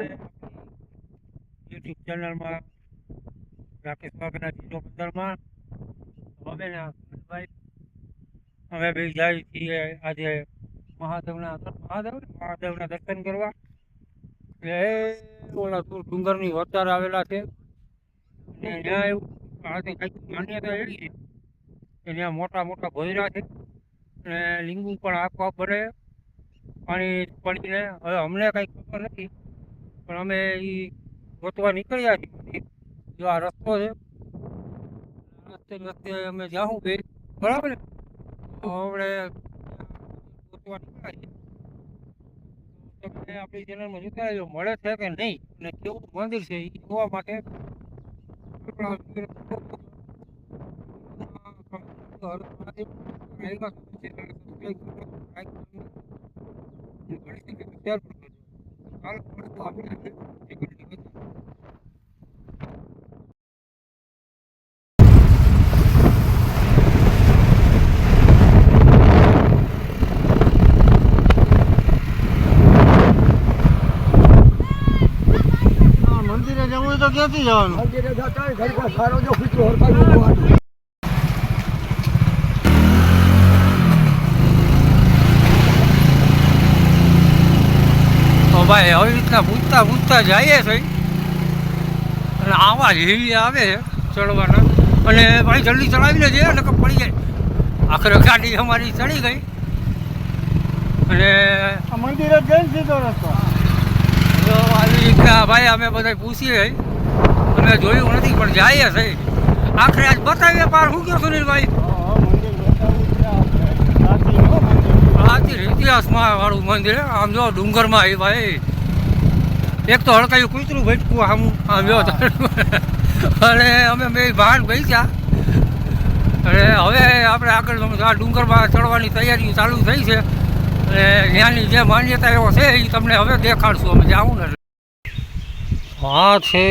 YouTube ચેનલમાં રાકેશ વાઘના 015માં હવે ને ભાઈ અમે બે જાય છીએ આજે મહાદેવના દર્શન કરવા. એ ઓલા ડુંગરની વચ્ચે આવેલા છે અને ત્યાં એવું આજે કંઈક માન્યતા એવી છે કે ત્યાં મોટા મોટા ભોયરા છે અને લીંબુ પણ આપવા પડે પાણી પડીને. હવે અમને કંઈ ખબર નથી પણ અમે એ ગોતવા નીકળ્યા છીએ. જો આ રસ્તો છે, રસ્તે રસ્તે અમે જાઉં બે બરાબર ને, તો આપણે ગોતવા નીકળ્યા છીએ. તમે આપણી ચેનલમાં જોતા રહેજો મળે છે કે નહીં અને કેવું મંદિર છે એ જોવા માટે મંદિરે જવું તો ક્યાંથી જવાનું? મંદિરે જતા ઘડી સારો જો ખીચો હરખાઈ ભાઈ આવી રીતના પૂછતા પૂછતા જઈએ છે અને આવા હીવી આવે છે ચડવાના. અને ભાઈ જલ્દી ચડાવી લેજે એટલે પડી જાય. આખરે ગાડી અમારી ચડી ગઈ અને મંદિરે જઈને સીધો રસ્તો. તો આવી રીતના ભાઈ અમે બધા પૂછીએ, અમે જોયું નથી પણ જઈએ છે. આખરે આજ બતાવીએ પાર. શું કહો સુનિલભાઈ? ઇતિહાસમાં વાળું મંદિર આમ જો ડુંગરમાં એ ભાઈ. એક તો હડકાયું કૂતરું ભટકું આમ જો અને અમે બે ભાન બેસ્યા અને હવે આપણે આગળ આ ડુંગરમાં ચડવાની તૈયારીઓ ચાલુ થઈ છે. અને ત્યાંની જે માન્યતા એવો છે એ તમને હવે દેખાડશું અમે જાઉં ને. આ છે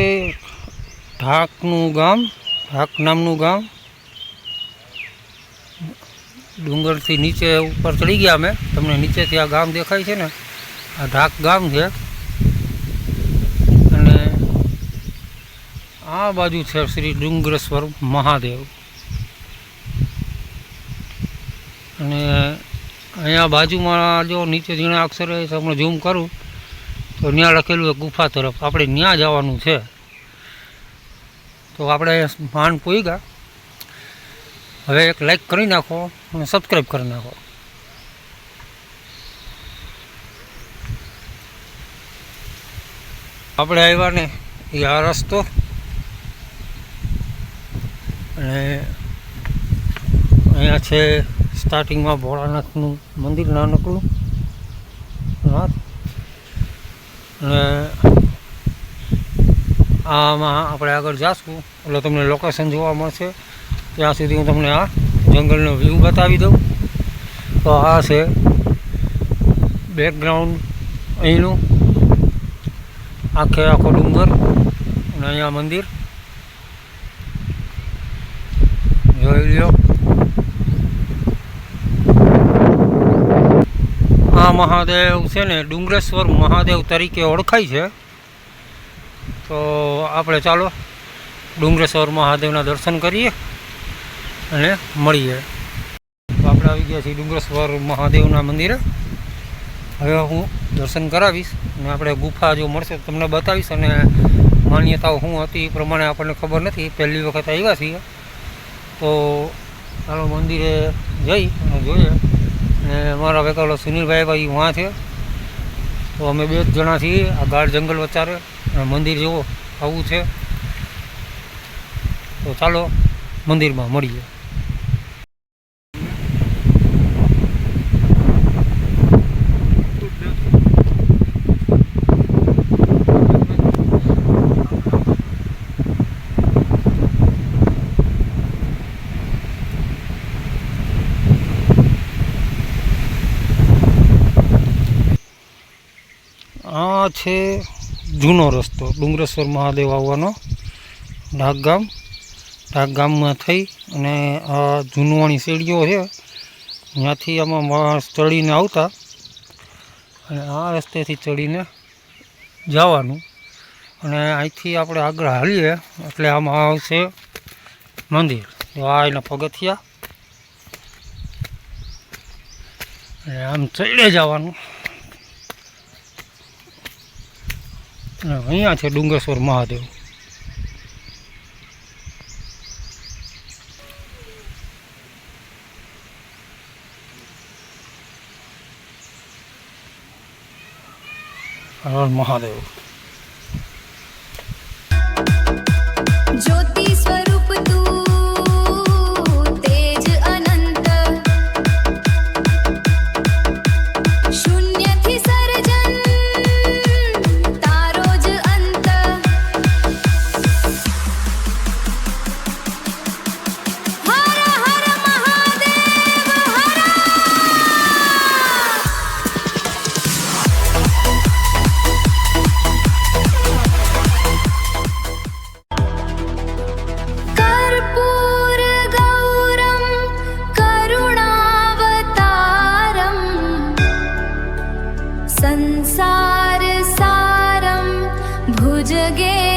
ઢાકનું ગામ, ઢાક નામનું ગામ. ડુંગરથી નીચે ઉપર ચડી ગયા અમે. તમને નીચેથી આ ગામ દેખાય છે ને, આ ઢાક ગામ છે. અને આ બાજુ છે શ્રી ડુંગરેશ્વર મહાદેવ. અને અહીંયા બાજુમાં જો નીચે ઝીણા અક્ષરે તમને ઝૂમ કરું તો ત્યાં લખેલું ગુફા તરફ આપણે ત્યાં જવાનું છે. તો આપણે માન પૂઈ ગયા. હવે એક લાઈક કરી નાખો અને સબસ્ક્રાઈબ કરી નાખો. આપણે આવ્યા ને એ આ રસ્તો અને અહીંયા છે સ્ટાર્ટિંગમાં ભોળાનાથનું મંદિર નાનકડું. અને આમાં આપણે આગળ જાશું એટલે તમને લોકેશન જોવા મળશે. ત્યાં સુધી હું તમને આ જંગલનો વ્યૂ બતાવી દઉં. તો આ છે બેકગ્રાઉન્ડ અહીંનું, આખો ડુંગર અને અહીંયા મંદિર જોઈ લ્યો. આ મહાદેવ છે ને ડુંગરેશ્વર મહાદેવ તરીકે ઓળખાય છે. તો આપણે ચાલો ડુંગરેશ્વર મહાદેવના દર્શન કરીએ અને મળીએ. તો આપણે આવી ગયા છીએ ડુંગરેશ્વર મહાદેવના મંદિરે. હવે હું દર્શન કરાવીશ અને આપણે ગુફા જો મળશે તો તમને બતાવીશ. અને માન્યતાઓ શું હતી એ પ્રમાણે આપણને ખબર નથી, પહેલી વખત આવ્યા છીએ. તો ચાલો મંદિરે જઈ અને જોઈએ. અને અમારા વેકાલો સુનિલભાઈ ભાઈ વहाँ છે. તો અમે બે જ જણા છીએ. આ ગાઢ જંગલ વચારે મંદિર જેવો આવું છે. તો ચાલો મંદિરમાં મળીએ. આ છે જૂનો રસ્તો ડુંગરેશ્વર મહાદેવ આવવાનો. ઢાક ગામમાં થઈ અને આ જૂનવાણી શેરીઓ છે ત્યાંથી આમાં માણસ ચડીને આવતા અને આ રસ્તેથી ચડીને જવાનું અને અહીંથી આપણે આગળ હાલીએ એટલે આમાં આવશે મંદિર. તો આ એના પગથિયા અને આમ ચડે જવાનું અને અહીંયા છે ડુંગરેશ્વર મહાદેવ. હર મહાદેવ. ज्योति स्वरूप तू तेज अनंत शून्य थी सर्जन तारो ज अंत हर हर महादेव हर कर्पूर गौरम करुणावतारम संसार सारम भुजगे